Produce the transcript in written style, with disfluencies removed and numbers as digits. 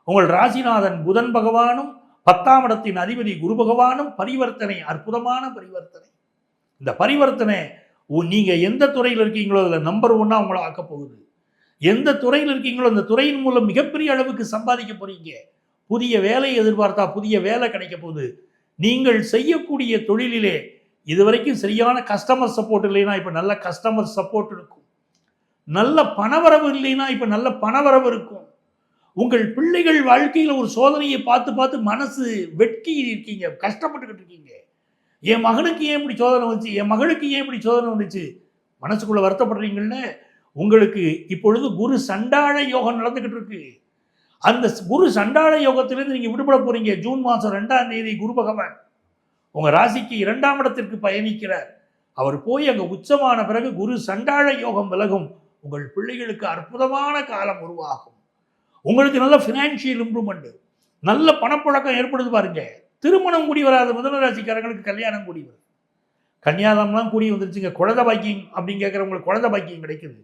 உங்கள் ராசிநாதன் புதன் பகவானும் 10ஆம் இடத்தின் அதிபதி குரு பகவானும் பரிவர்த்தனை, அற்புதமான பரிவர்த்தனை. இந்த பரிவர்த்தனை நீங்க எந்த துறையில் இருக்கீங்களோ அதில் நம்பர் 1 உங்களை ஆக்க போகுது. எந்த துறையில் இருக்கீங்களோ அந்த துறையின் மூலம் மிகப்பெரிய அளவுக்கு சம்பாதிக்க போறீங்க. புதிய வேலை எதிர்பார்த்தா புதிய வேலை கிடைக்க போகுது. நீங்கள் செய்யக்கூடிய தொழிலிலே இதுவரைக்கும் சரியான கஸ்டமர் சப்போர்ட் இல்லைன்னா இப்ப நல்ல கஸ்டமர் சப்போர்ட் இருக்கும். நல்ல பணவரவு இல்லைன்னா இப்ப நல்ல பணவரவு இருக்கும். உங்கள் பிள்ளைகள் வாழ்க்கையில ஒரு சோதனையை பார்த்து பார்த்து மனசு வெட்கி இருக்கீங்க, கஷ்டப்பட்டுக்கிட்டு இருக்கீங்க. என் மகனுக்கு ஏன் இப்படி சோதனை வந்துச்சு, என் மகளுக்கு ஏன் இப்படி சோதனை வந்துச்சு, மனசுக்குள்ள வருத்தப்படுறீங்கன்னு. உங்களுக்கு இப்பொழுது குரு சண்டாள யோகம் நடந்துகிட்டு இருக்கு. அந்த குரு சண்டாள யோகத்திலிருந்து நீங்க விடுபட போறீங்க. ஜூன் மாதம் 2ஆம் தேதி குரு பகவான் உங்க ராசிக்கு 2ஆம் இடத்திற்கு பயணிக்கிறார். அவர் போய் அங்க உச்சமான பிறகு குரு சண்டாள யோகம் விலகும். உங்கள் பிள்ளைகளுக்கு அற்புதமான காலம் உருவாகும். உங்களுக்கு நல்ல ஃபினான்ஷியல் இம்ப்ரூவ்மெண்ட், நல்ல பணப்புழக்கம் ஏற்படுது பாருங்க. திருமணம் கூடி வராத மிதுன ராசிக்காரங்களுக்கு கல்யாணம் கூடி வரும். கன்னியாதானம்லாம் கூடி வந்துருச்சுங்க. குழந்தை பாக்கியம் அப்படின்னு கேட்குறவங்களுக்கு குழந்தை பாக்கியம் கிடைக்குது.